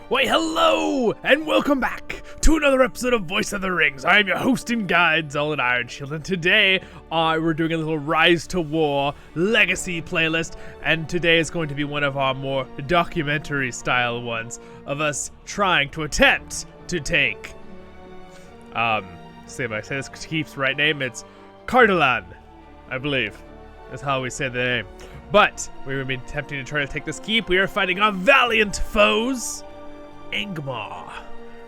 Why, hello, and welcome back to another episode of Voice of the Rings. I am your host and guide, Zollin Ironshield, and today we're doing a little RiseToWar Legacy playlist, and today is going to be one of our more documentary-style ones of us trying to attempt to take, see if I say this keeps right name, it's Cardolan, I believe, is how we say the name. But we will be attempting to try to take this keep. We are fighting our valiant foes, Angmar,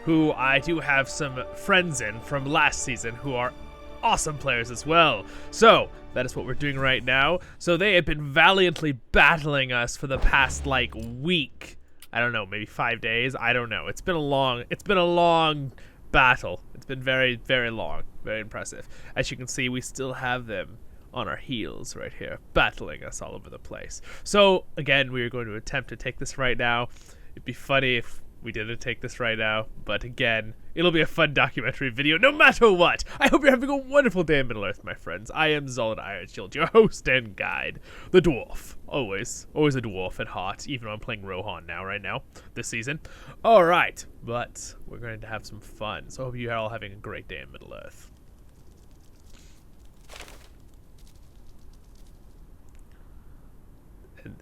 who I do have some friends in from last season who are awesome players as well. So that is what we're doing right now. So they have been valiantly battling us for the past like week. I don't know, maybe 5 days. I don't know. It's been a long battle. It's been very, very long. Very impressive. As you can see, we still have them on our heels right here, battling us all over the place. So again, we are going to attempt to take this right now. It'd be funny if we didn't take this right now, but again, it'll be a fun documentary video no matter what. I hope you're having a wonderful day in Middle-earth, my friends. I am Zollin Ironshield, your host and guide, the dwarf. Always a dwarf at heart, even though I'm playing Rohan right now, this season. Alright, but we're going to have some fun, so I hope you're all having a great day in Middle-earth.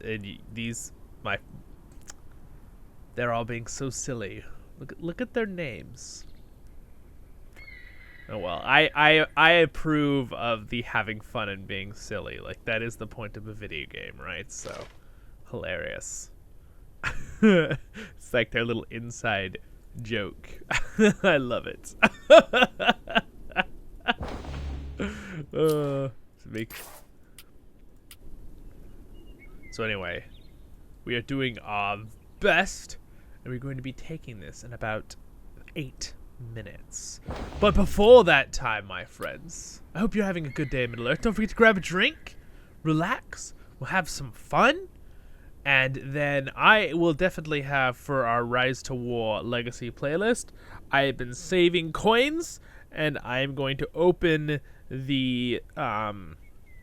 And these, they're all being so silly. Look at their names. Oh well, I approve of the having fun and being silly. Like, that is the point of a video game, right? So, hilarious. It's like their little inside joke. I love it. So anyway, we are doing our best, and we're going to be taking this in about 8 minutes. But before that time, my friends, I hope you're having a good day in Middle-earth. Don't forget to grab a drink, relax, we'll have some fun, and then I will definitely have, for our RiseToWar Legacy playlist, I have been saving coins, and I'm going to open the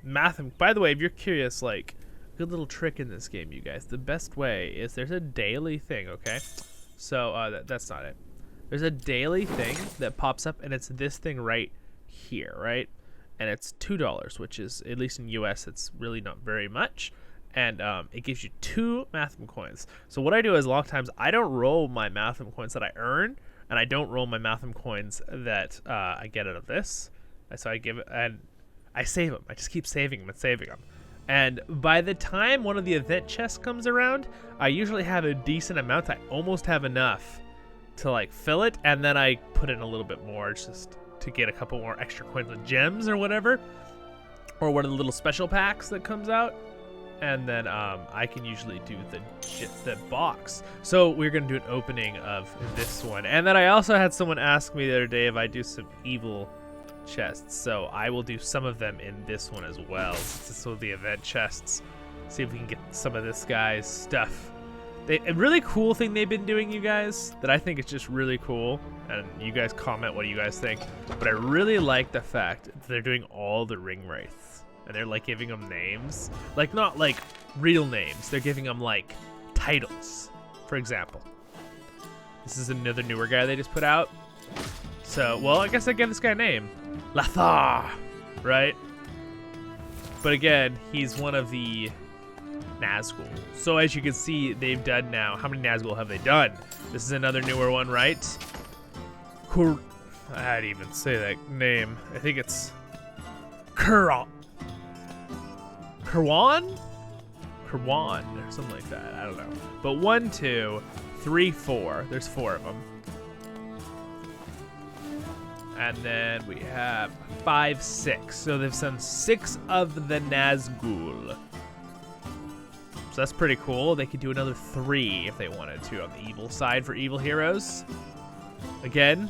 math. By the way, if you're curious, like, good little trick in this game, you guys. The best way is there's a daily thing, okay? So that's not it. There's a daily thing that pops up, and it's this thing right here, right? And it's $2, which is, at least in US, it's really not very much. And it gives you 2 Matham coins. So what I do is a lot of times I don't roll my Matham coins that I earn, and I don't roll my Matham coins that I get out of this. So I give it, and I save them. I just keep saving them and saving them. And by the time one of the event chests comes around, I usually have a decent amount. I almost have enough to like fill it, and then I put in a little bit more just to get a couple more extra coins with gems or whatever, or one of the little special packs that comes out, and then I can usually do the box. So we're gonna do an opening of this one, and then I also had someone ask me the other day if I do some evil chests, so I will do some of them in this one as well. This will be event chests. See if we can get some of this guy's stuff. A really cool thing they've been doing, you guys, that I think is just really cool, and you guys comment what you guys think, but I really like the fact that they're doing all the ring wraiths, and they're like giving them names, like not like real names, they're giving them like titles. For example, this is another newer guy they just put out. So, well, I guess I gave this guy a name. Lathar, right? But again, he's one of the Nazgul. So as you can see, they've done now, how many Nazgul have they done? This is another newer one, right? I didn't even say that name. I think it's Kurwan, or something like that. I don't know. But 1, 2, 3, 4. There's 4 of them. And then we have 5, 6. So they've done 6 of the Nazgul. So that's pretty cool. They could do another 3 if they wanted to on the evil side for evil heroes. Again,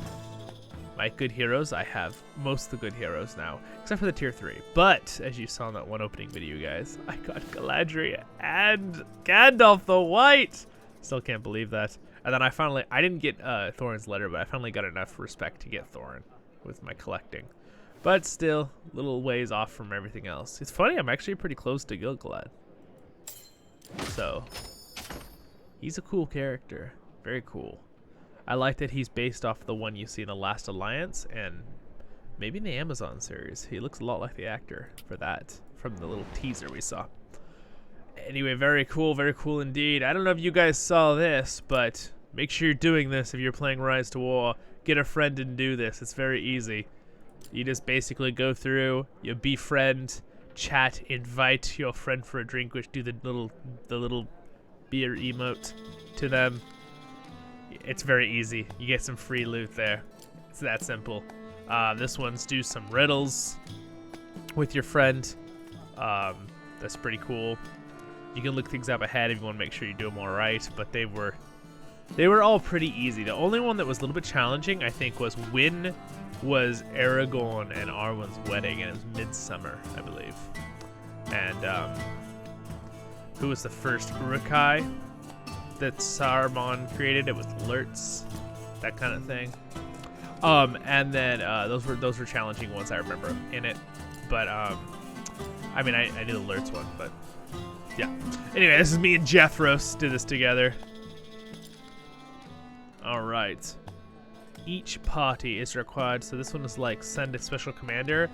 my good heroes. I have most of the good heroes now, except for the tier 3. But as you saw in that one opening video, guys, I got Galadriel and Gandalf the White. Still can't believe that. And then I didn't get Thorin's letter, but I finally got enough respect to get Thorin with my collecting. But still, little ways off from everything else. It's funny, I'm actually pretty close to Gil-galad. So, he's a cool character. Very cool. I like that he's based off the one you see in the Last Alliance and maybe in the Amazon series. He looks a lot like the actor for that from the little teaser we saw. Anyway, very cool indeed. I don't know if you guys saw this, but make sure you're doing this if you're playing Rise to War. Get a friend and do this. It's very easy. You just basically go through, you befriend, chat, invite your friend for a drink, which do the little beer emote to them. It's very easy. You get some free loot there. It's that simple. This one's do some riddles with your friend. That's pretty cool. You can look things up ahead if you want to make sure you do them all right, but they were all pretty easy. The only one that was a little bit challenging, I think, was when was Aragorn and Arwen's wedding, and it was midsummer, I believe. And who was the first Urukai that Saruman created? It was Lurtz, that kind of thing. And then those were challenging ones I remember in it. But I mean, I knew the Lurtz one, but yeah. Anyway, this is me and Jethros did this together. All right. Each party is required. So this one is like send a special commander.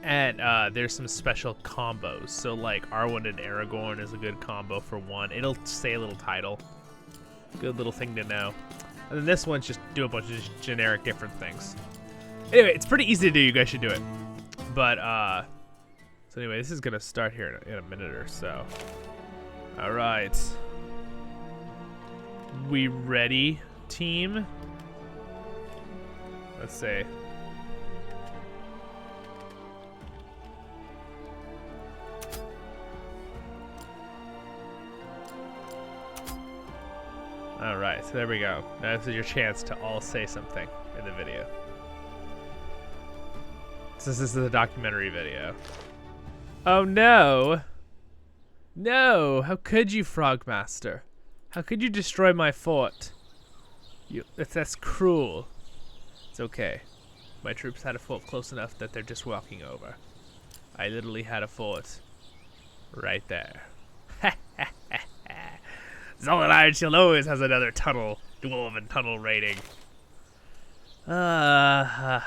And there's some special combos. So like Arwen and Aragorn is a good combo for one. It'll say a little title. Good little thing to know. And then this one's just do a bunch of generic different things. Anyway, it's pretty easy to do. You guys should do it. But so anyway, this is gonna start here in a minute or so. All right. We ready, team? Let's see. All right, so there we go. Now this is your chance to all say something in the video. Since this is a documentary video. Oh no! No! How could you, Frogmaster? How could you destroy my fort? That's cruel. It's okay. My troops had a fort close enough that they're just walking over. I literally had a fort right there. Zollin Ironshield always has another dwarven tunnel rating. Oh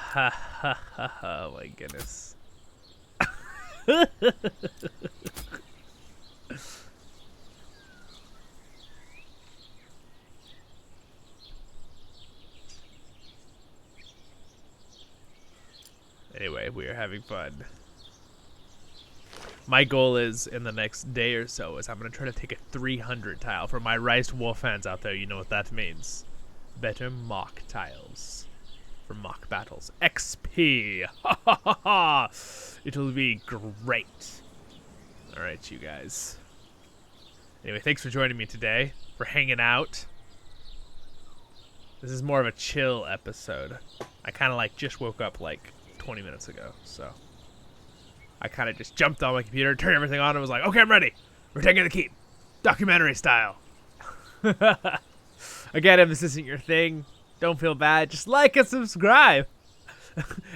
my goodness. Anyway, we are having fun. My goal is, in the next day or so, is I'm going to try to take a 300 tile. For my Rise to War fans out there, you know what that means. Better mock tiles. For mock battles. XP! Ha ha ha ha! It'll be great. Alright, you guys. Anyway, thanks for joining me today. For hanging out. This is more of a chill episode. I kind of like just woke up like 20 minutes ago, so I kind of just jumped on my computer, turned everything on, and was like, okay, I'm ready. We're taking the keep. Documentary style. Again, if this isn't your thing, don't feel bad. Just like and subscribe.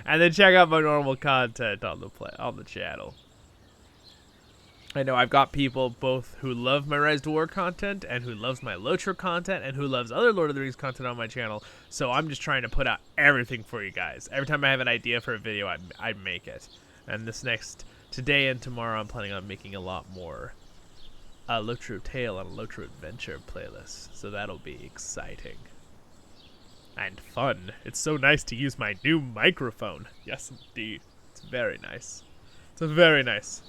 And then check out my normal content on the channel. I know I've got people both who love my Rise to War content and who loves my LOTRO content and who loves other Lord of the Rings content on my channel. So I'm just trying to put out everything for you guys. Every time I have an idea for a video, I make it. And today and tomorrow, I'm planning on making a lot more LOTRO Tale and LOTRO Adventure playlists. So that'll be exciting. And fun. It's so nice to use my new microphone. Yes, indeed. It's very nice. It's very nice.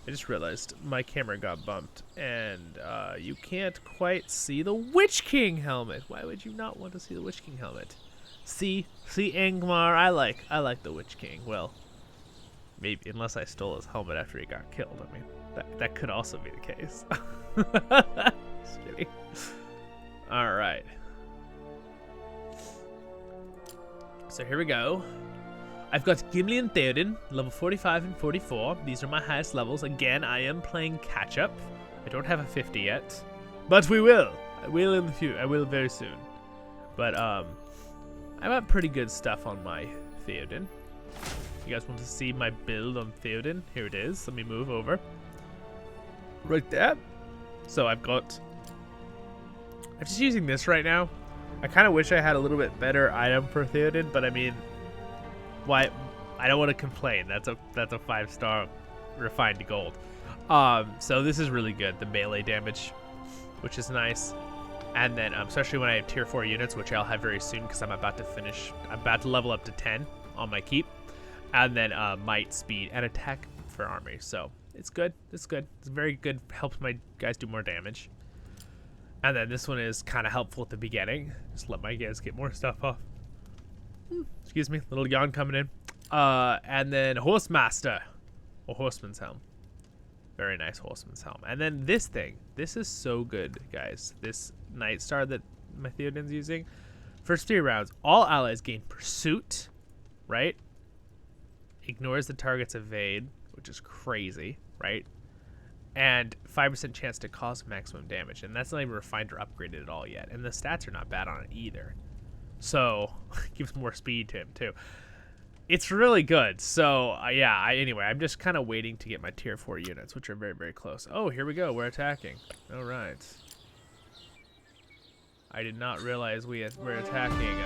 I just realized my camera got bumped, and you can't quite see the Witch King helmet. Why would you not want to see the Witch King helmet? See, Ingmar, I like the Witch King. Well, maybe unless I stole his helmet after he got killed. I mean, that could also be the case. Just kidding. All right. So here we go. I've got Gimli and Theoden, level 45 and 44. These are my highest levels. Again, I am playing catch-up. I don't have a 50 yet, but we will. I will in the future. I will very soon. But I got pretty good stuff on my Theoden. You guys want to see my build on Theoden? Here it is. Let me move over. Right there. So I've got I'm just using this right now. I kind of wish I had a little bit better item for Theoden, but I mean, why? I don't want to complain. That's a 5-star refined gold. So this is really good. The melee damage, which is nice, and then especially when I have tier 4 units, which I'll have very soon because I'm about to finish. I'm about to level up to 10 on my keep, and then might, speed, and attack for army. So it's good. It's good. It's very good. Helps my guys do more damage. And then this one is kind of helpful at the beginning. Just let my guys get more stuff off. Excuse me, little yawn coming in. And then Horsemaster, or Horseman's Helm. Very nice Horseman's Helm. And then this thing. This is so good, guys. This Night Star that my Theoden's using. First 3 rounds, all allies gain Pursuit, right? Ignores the target's evade, which is crazy, right? And 5% chance to cause maximum damage. And that's not even refined or upgraded at all yet. And the stats are not bad on it either. So, gives more speed to him too. It's really good. So, yeah, anyway, I'm just kind of waiting to get my tier 4 units, which are very, very close. Oh, here we go. We're attacking. All right. I did not realize we're attacking.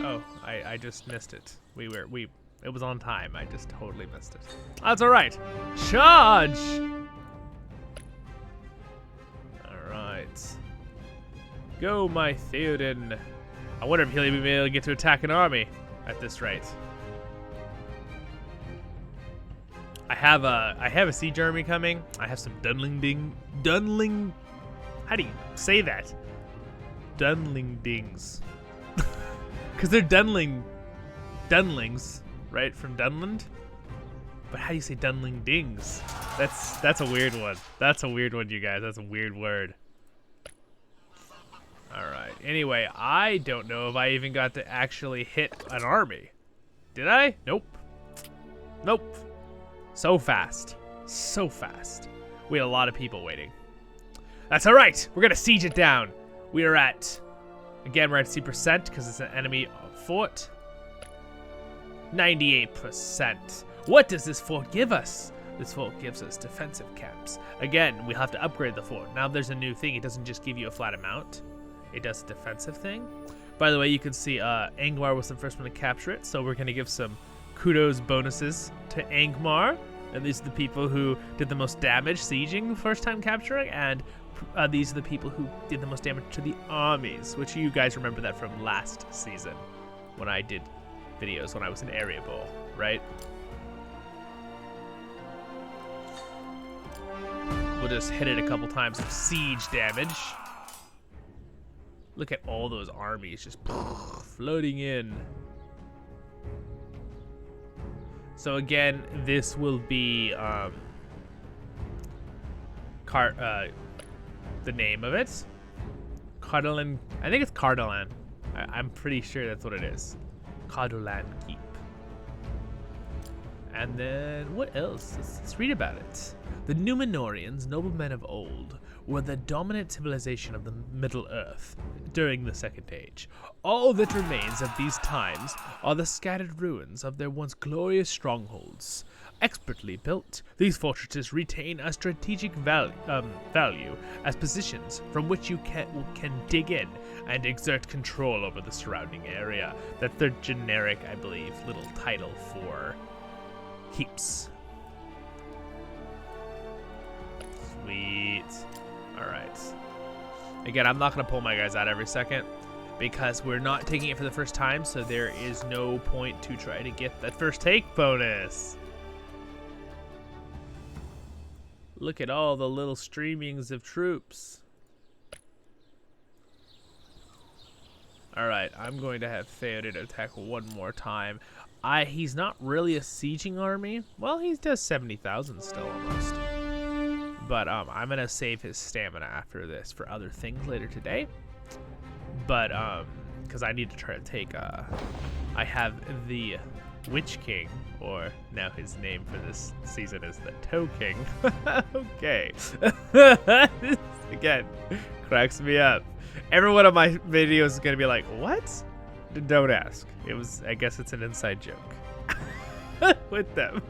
Oh, I just missed it. It was on time. I just totally missed it. That's all right. Charge! Go, my Theoden. I wonder if he'll even be able to get to attack an army at this rate. I have a siege army coming. I have some Dunling. How do you say that? Dunlingdings. Because they're Dunlings, right? From Dunland. But how do you say Dunlingdings? That's a weird one. That's a weird one, you guys. That's a weird word. Alright, anyway, I don't know if I even got to actually hit an army. Did I? Nope. Nope. So fast. So fast. We had a lot of people waiting. That's alright. We're going to siege it down. We are at, again, we're at C% because it's an enemy fort. 98%. What does this fort give us? This fort gives us defensive camps. Again, we'll have to upgrade the fort. Now there's a new thing. It doesn't just give you a flat amount. It does a defensive thing. By the way, you can see Angmar was the first one to capture it, so we're going to give some kudos bonuses to Angmar. And these are the people who did the most damage sieging the first time capturing, and these are the people who did the most damage to the armies, which you guys remember that from last season when I did videos when I was in Area Bowl, right? We'll just hit it a couple times with siege damage. Look at all those armies just floating in. So again, this will be the name of it. Cardolan. I think it's Cardolan. I'm pretty sure that's what it is. Cardolan Keep. And then what else? Let's read about it. The Numenorians, noblemen of old, were the dominant civilization of the Middle Earth during the Second Age. All that remains of these times are the scattered ruins of their once glorious strongholds. Expertly built, these fortresses retain a strategic value as positions from which you can dig in and exert control over the surrounding area. That's their generic, I believe, little title for keeps. Sweet. Alright. Again, I'm not going to pull my guys out every second because we're not taking it for the first time, so there is no point to try to get that first take bonus. Look at all the little streamings of troops. Alright, I'm going to have Theoden attack one more time. He's not really a sieging army. Well, he does 70,000 still almost. But I'm going to save his stamina after this for other things later today. But, because I need to try to take, I have the Witch King, or now his name for this season is the Toe King. Okay. Again, cracks me up. Every one of my videos is going to be like, what? Don't ask. I guess it's an inside joke with them.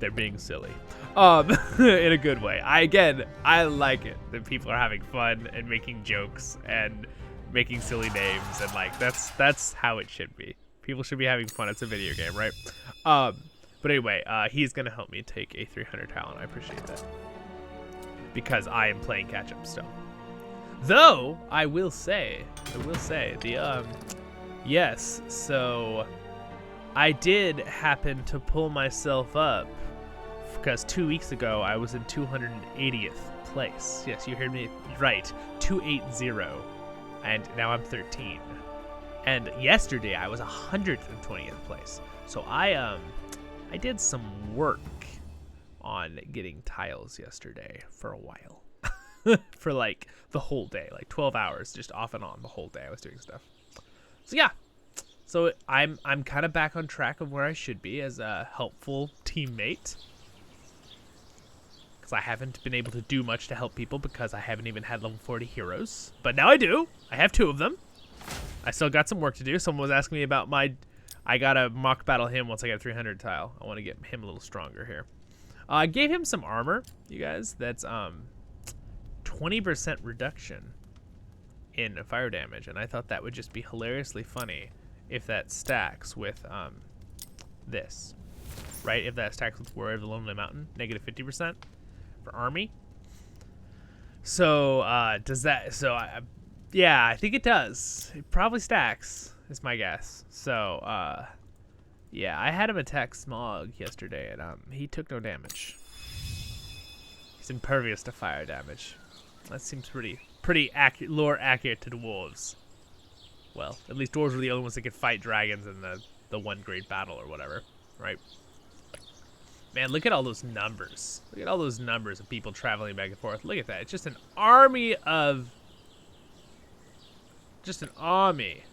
They're being silly. in a good way. I like it that people are having fun and making jokes and making silly names, and like that's how it should be. People should be having fun. It's a video game, right? But anyway, he's gonna help me take a 300 talent. I appreciate that because I am playing catch up still. Though I will say the yes. So I did happen to pull myself up because 2 weeks ago I was in 280th place. Yes, you heard me right, 280, and now I'm 13. And yesterday I was 120th place. So I did some work on getting tiles yesterday for a while. For like the whole day, like 12 hours, just off and on the whole day I was doing stuff. So yeah. So I'm kind of back on track of where I should be as a helpful teammate. Because I haven't been able to do much to help people because I haven't even had level 40 heroes. But now I do. I have 2 of them. I still got some work to do. Someone was asking me about I gotta mock battle him once I get 300 tile. I want to get him a little stronger here. I gave him some armor, you guys. That's 20% reduction in fire damage, and I thought that would just be hilariously funny if that stacks with this, right? If that stacks with Warrior of the Lonely Mountain, negative 50% for army. So does that? So yeah, I think it does. It probably stacks, is my guess. So yeah, I had him attack Smog yesterday, and he took no damage. He's impervious to fire damage. That seems pretty accurate, lore accurate to dwarves. Well, at least dwarves were the only ones that could fight dragons in the one great battle or whatever, right? Man, look at all those numbers. Look at all those numbers of people traveling back and forth. Look at that. It's just an army of... Just an army.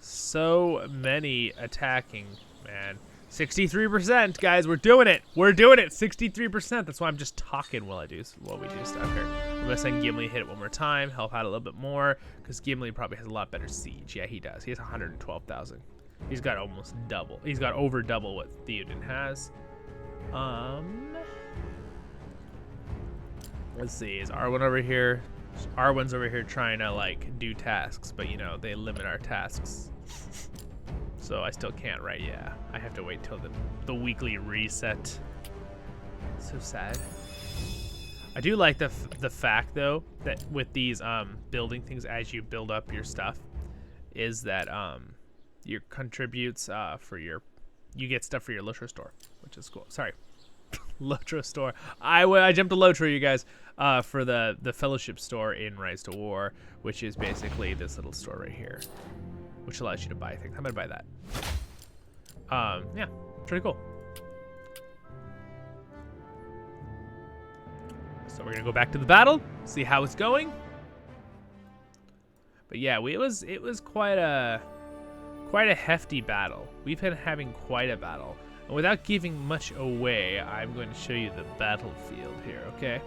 So many attacking, man. 63%, guys. We're doing it. We're doing it. 63%. That's why I'm just talking while we do stuff here. I'm gonna send Gimli hit it one more time, help out a little bit more, because Gimli probably has a lot better siege. Yeah, he does. He has 112,000. He's got almost double. He's got over double what Theoden has. Let's see. Is Arwen over here? Arwen's over here trying to like do tasks, but you know they limit our tasks. So I still can't, right? Yeah, I have to wait till the weekly reset. So sad. I do like the fact though that with these building things as you build up your stuff, is that your contributes you get stuff for your Lotro store, which is cool. Sorry, Lotro store. I jumped to Lotro, you guys, for the Fellowship store in RiseToWar, which is basically this little store right here, which allows you to buy things. I'm gonna buy that. Yeah, pretty cool. So we're gonna go back to the battle, see how it's going. But yeah, it was quite a hefty battle. We've been having quite a battle. And without giving much away, I'm going to show you the battlefield here, okay?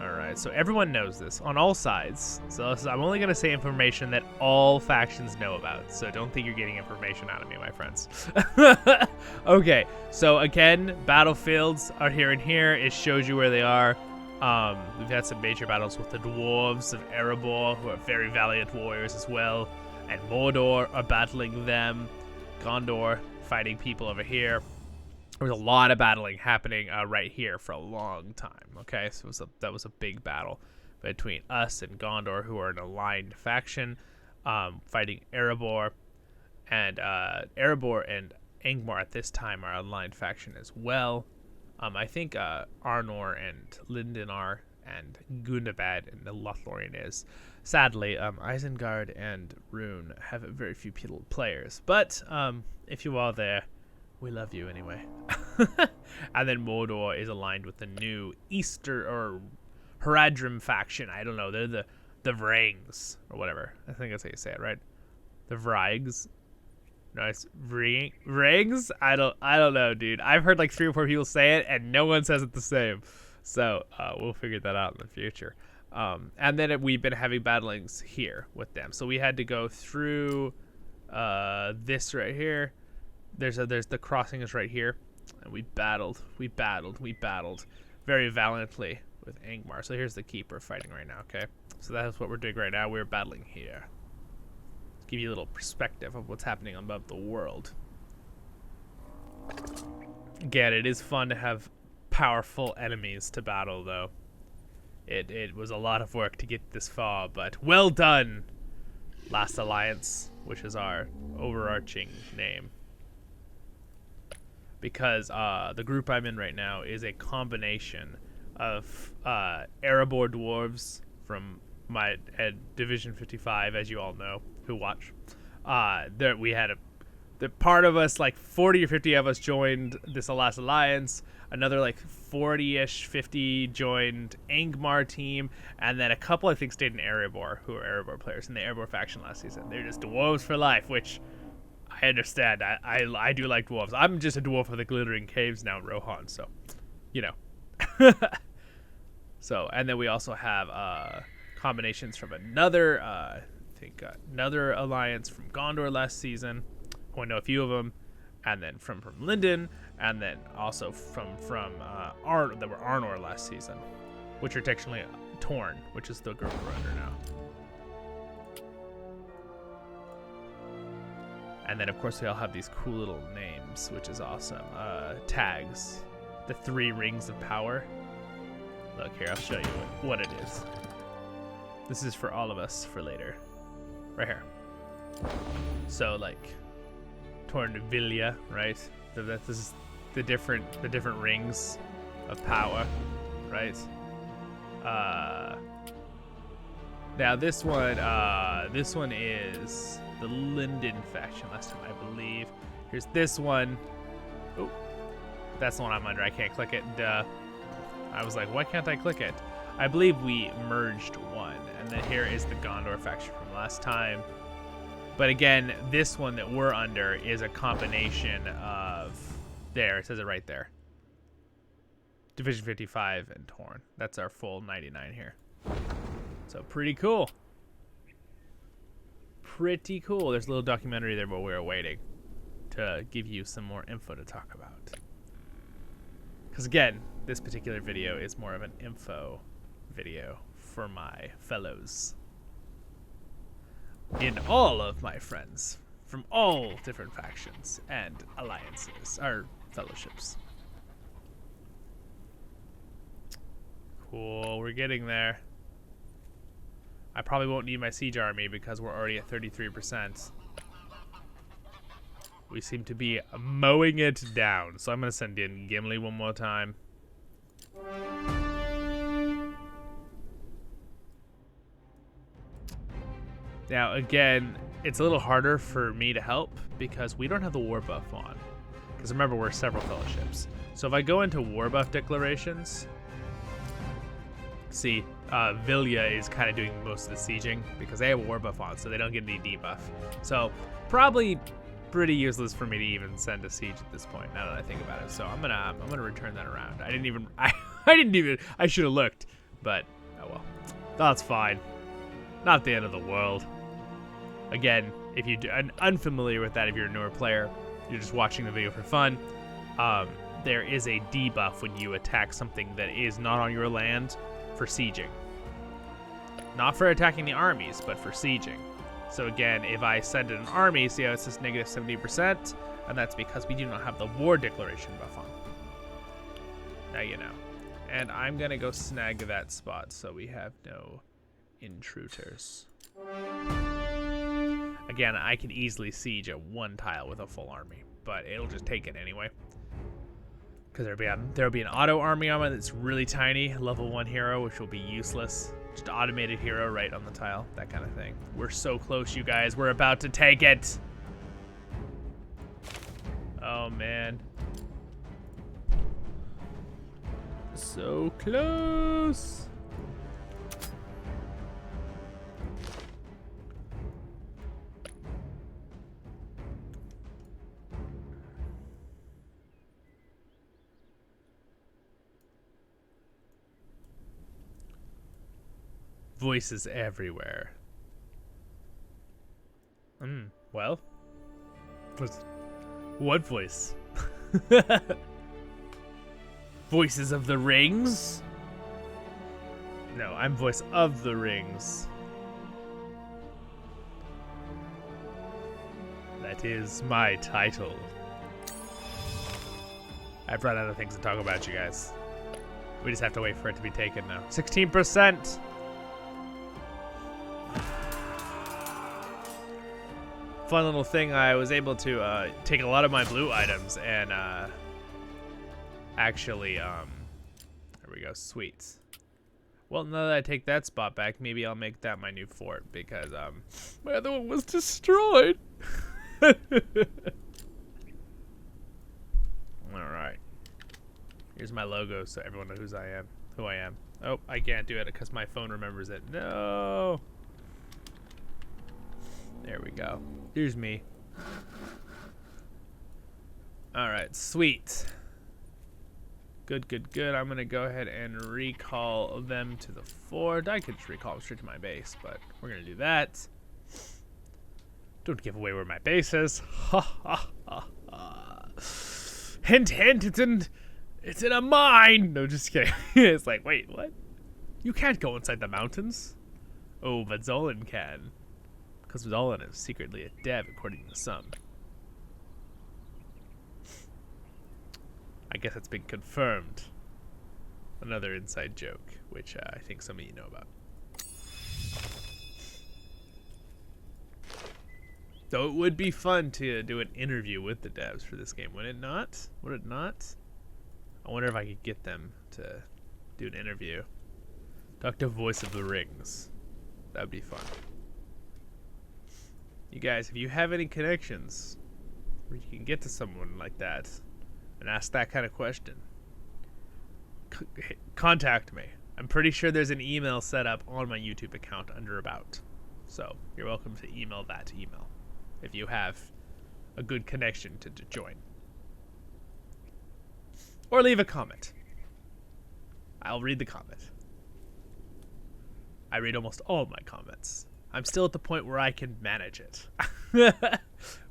Alright, so everyone knows this on all sides. So I'm only going to say information that all factions know about. So don't think you're getting information out of me, my friends. Okay, so again, battlefields are here and here. It shows you where they are. We've had some major battles with the dwarves of Erebor, who are very valiant warriors as well. And Mordor are battling them. Gondor fighting people over here. There was a lot of battling happening right here for a long time. Okay, so that was a big battle between us and Gondor, who are an aligned faction, fighting Erebor, and Erebor and Angmar at this time are an aligned faction as well. I think Arnor and Lindenar and Gundabad and the Lothlorien is. Sadly, Isengard and Rune have very few players, but if you are there, we love you anyway. And then Mordor is aligned with the new Easter or Haradrim faction. I don't know. They're the Vrangs or whatever. I think that's how you say it, right? The Vrigs. No, it's Vrangs. I don't know, dude. I've heard like 3 or 4 people say it, and no one says it the same. So we'll figure that out in the future. And then we've been having battlings here with them. So we had to go through this right here, there's the crossing is right here, and we battled very valiantly with Angmar. So here's the keeper fighting right now. Okay, so that's what we're doing right now. We're battling here. Give you a little perspective of what's happening above the world. Again, it is fun to have powerful enemies to battle, though. It was a lot of work to get this far, but well done, Last Alliance, which is our overarching name. Because the group I'm in right now is a combination of Erebor dwarves from my Division 55, as you all know, who watch. We had the part of us, like 40 or 50 of us joined this Last Alliance. Another like 40-ish, 50 joined Angmar team, and then a couple I think stayed in Erebor, who are Erebor players in the Erebor faction last season. They're just dwarves for life, which I understand. I do like dwarves. I'm just a dwarf of the Glittering Caves now, Rohan, so, you know. So, and then we also have combinations from another, I think another alliance from Gondor last season. I know a few of them, and then from Linden, and then also from that were Arnor last season, which are technically Torn, which is the group we're under now. And then of course they all have these cool little names, which is awesome. Tags, the 3 rings of power. Look here, I'll show you what it is. This is for all of us for later, right here. So like Tornvillia, right? This is the different rings of power, right? Now this one is the Linden faction last time, I believe. Here's this one. Oh, that's the one I'm under. I can't click it. Duh. I was like, why can't I click it? I believe we merged one, and then here is the Gondor faction from last time. But again, this one that we're under is a combination of, there, it says it right there. Division 55 and Torn. That's our full 99 here. So pretty cool. Pretty cool. There's a little documentary there, but we're waiting to give you some more info to talk about. Because again, this particular video is more of an info video for my fellows. In all of my friends from all different factions and alliances, or fellowships. Cool, we're getting there. I probably won't need my siege army because we're already at 33%. We seem to be mowing it down, so I'm going to send in Gimli one more time. Now, again, it's a little harder for me to help because we don't have the war buff on. Because remember, we're several fellowships. So if I go into war buff declarations, see, Villia is kind of doing most of the sieging because they have a war buff on, so they don't get any debuff. So probably pretty useless for me to even send a siege at this point. Now that I think about it, so I'm gonna return that around. I should have looked, but oh well, that's fine. Not the end of the world. Again, if you're unfamiliar with that, if you're a newer player, you're just watching the video for fun, there is a debuff when you attack something that is not on your land for sieging. Not for attacking the armies, but for sieging. So again, if I send in an army, see how it says negative 70%? And that's because we do not have the war declaration buff on. Now you know. And I'm going to go snag that spot so we have no intruders. Again, I can easily siege a 1 tile with a full army, but it'll just take it anyway. Because there'll be an auto army on it that's really tiny, level 1 hero, which will be useless. Just automated hero right on the tile, that kind of thing. We're so close, you guys. We're about to take it. Oh, man. So close. Voices everywhere. Well, What voice? Voices of the Rings? No, I'm voice of the Rings. That is my title. I've run out of things to talk about, you guys. We just have to wait for it to be taken now. 16%! Fun little thing, I was able to take a lot of my blue items and actually, there we go, sweet. Well, now that I take that spot back, maybe I'll make that my new fort because my other one was destroyed. Alright. Here's my logo so everyone knows who I am. Oh, I can't do it because my phone remembers it. No! There we go. Here's me. Alright, sweet. Good, good, good. I'm going to go ahead and recall them to the fort. I could just recall them straight to my base, but we're going to do that. Don't give away where my base is. Ha ha ha ha. Hint, hint, it's in a mine. No, just kidding. It's like, wait, what? You can't go inside the mountains. Oh, but Zollin can. Because Zollin is secretly a dev, according to some. I guess it's been confirmed. Another inside joke, which I think some of you know about. So it would be fun to do an interview with the devs for this game, would it not? Would it not? I wonder if I could get them to do an interview. Talk to Voice of the Rings. That would be fun. You guys, if you have any connections where you can get to someone like that and ask that kind of question, contact me. I'm pretty sure there's an email set up on my YouTube account under About. So you're welcome to email that email if you have a good connection to join. Or leave a comment. I'll read the comment. I read almost all of my comments. I'm still at the point where I can manage it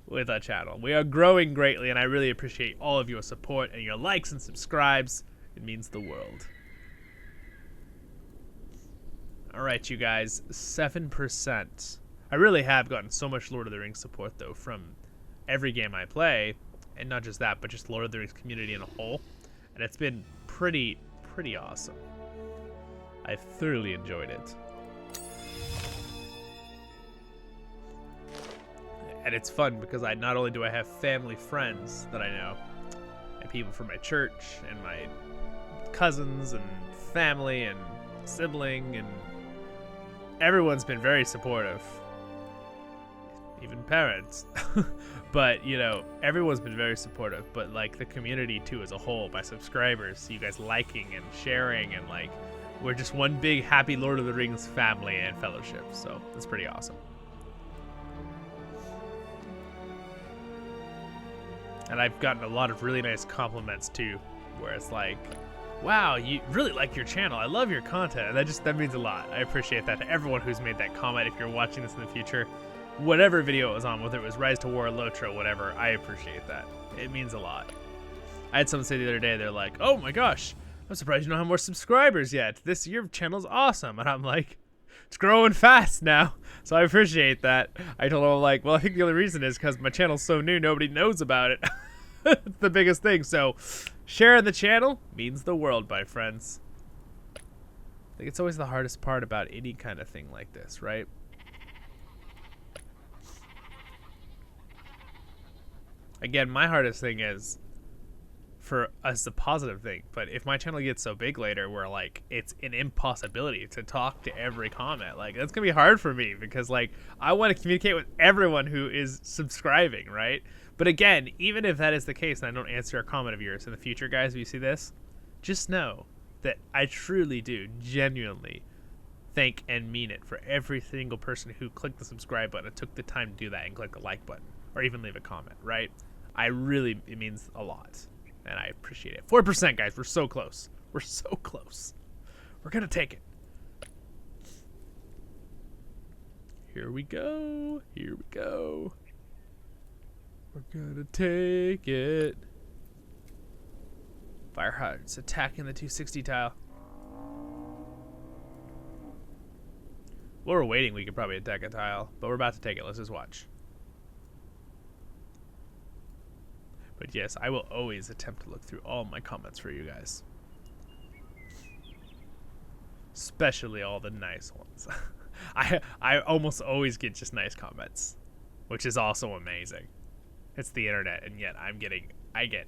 with our channel. We are growing greatly, and I really appreciate all of your support and your likes and subscribes. It means the world. All right, you guys, 7%. I really have gotten so much Lord of the Rings support, though, from every game I play, and not just that, but just Lord of the Rings community in a whole, and it's been pretty awesome. I've thoroughly enjoyed it. And it's fun because not only do I have family friends that I know, and people from my church, and my cousins, and family, and sibling, and everyone's been very supportive. Even parents. But, you know, everyone's been very supportive. But, like, the community, too, as a whole, my subscribers, you guys liking and sharing, and, like, we're just one big happy Lord of the Rings family and fellowship. So, it's pretty awesome. And I've gotten a lot of really nice compliments, too, where it's like, wow, you really like your channel. I love your content. And that means a lot. I appreciate that to everyone who's made that comment. If you're watching this in the future, whatever video it was on, whether it was RiseToWar, Lotro, whatever, I appreciate that. It means a lot. I had someone say the other day, they're like, oh my gosh, I'm surprised you don't have more subscribers yet. Your channel's awesome. And I'm like, it's growing fast now. So I appreciate that. I told them, like, well, I think the only reason is because my channel's so new, nobody knows about it. It's the biggest thing. So sharing the channel means the world, my friends. I think it's always the hardest part about any kind of thing like this, right? Again, my hardest thing is for us the positive thing, but if my channel gets so big later where like it's an impossibility to talk to every comment, like that's gonna be hard for me because like I want to communicate with everyone who is subscribing, right? But again, even if that is the case and I don't answer a comment of yours in the future, guys, if you see this, just know that I truly do genuinely thank and mean it for every single person who clicked the subscribe button and took the time to do that and click the like button or even leave a comment, right? It means a lot. And I appreciate it. 4%, guys. We're so close. We're so close. We're going to take it. Here we go. Here we go. We're gonna take it. Firehearts attacking the 260 tile. While we're waiting, we could probably attack a tile, but we're about to take it. Let's just watch. But yes, I will always attempt to look through all my comments for you guys. Especially all the nice ones. I almost always get just nice comments, which is also amazing. It's the internet, and yet I get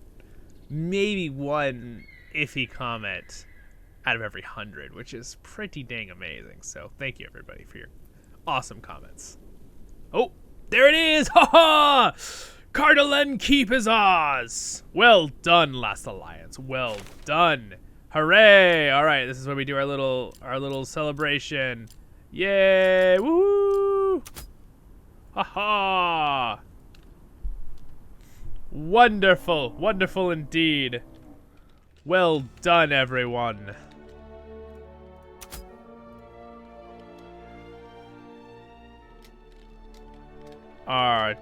maybe one iffy comment out of every 100, which is pretty dang amazing. So thank you everybody for your awesome comments. Oh, there it is! Ha ha! Cardolan keep is ours! Well done, Last Alliance. Well done. Hooray! All right, this is where we do our little celebration. Yay! Woo! Ha ha! Wonderful, wonderful indeed. Well done, everyone. Alright.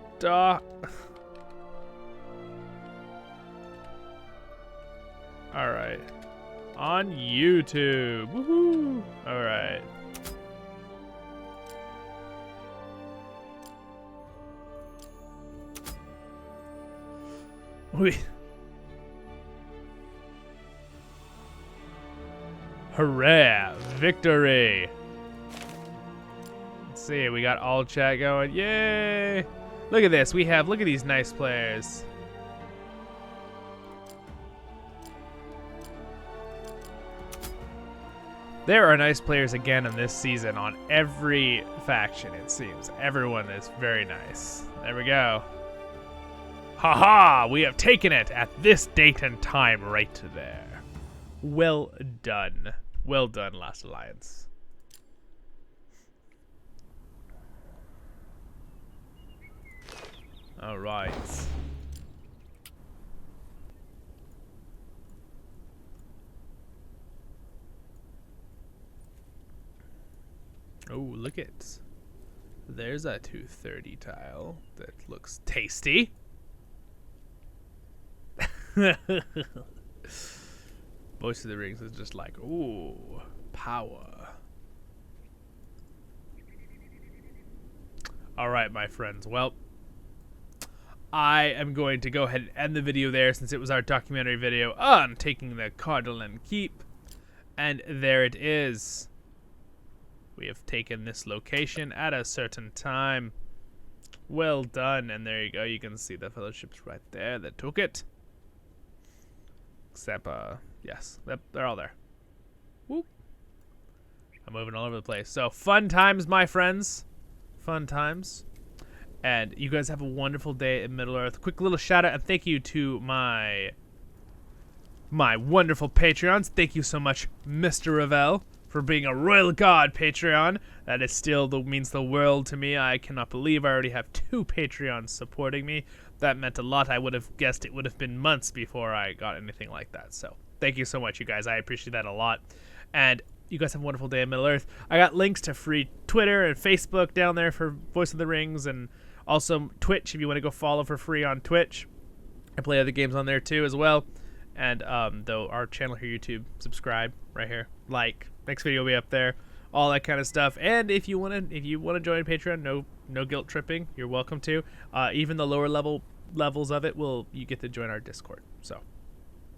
On YouTube. Woohoo! Alright. Hooray! Victory! Let's see, we got all chat going. Yay! Look at this. Look at these nice players. There are nice players again in this season on every faction, it seems. Everyone is very nice. There we go. Haha! We have taken it at this date and time right there. Well done. Well done, Last Alliance. All right. Oh, look it. There's a 230 tile that looks tasty. Voice of the Rings is just like, ooh, power. All right, my friends. Well, I am going to go ahead and end the video there since it was our documentary video on taking the Cardolan Keep. And there it is. We have taken this location at a certain time. Well done. And there you go. You can see the fellowships right there that took it. Except, yes, they're all there. Whoop. I'm moving all over the place. So, fun times, my friends. Fun times. And you guys have a wonderful day in Middle-earth. Quick little shout-out and thank you to my wonderful Patreons. Thank you so much, MrRevel, for being a Royal God Patreon. That is still means the world to me. I cannot believe I already have 2 Patreons supporting me. That meant a lot. I would have guessed it would have been months before I got anything like that. So thank you so much, you guys. I appreciate that a lot. And you guys have a wonderful day in Middle-earth. I got links to free Twitter and Facebook down there for Voice of the Rings, and also Twitch if you want to go follow for free on Twitch. I play other games on there too as well. And though our channel here, YouTube, subscribe right here, like, next video will be up there, all that kind of stuff. And if you want to join Patreon, no guilt tripping, you're welcome to. Even the lower levels of it you get to join our Discord. So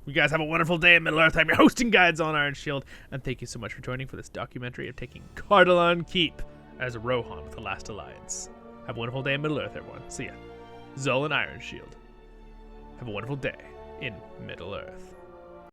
you guys have a wonderful day in Middle-earth. I'm your hosting guides on Ironshield, and thank you so much for joining for this documentary of taking Cardolan Keep as Rohan with the Last Alliance. Have a wonderful day in Middle-earth, everyone. See ya. Zollin Ironshield. Have a wonderful day in Middle-earth.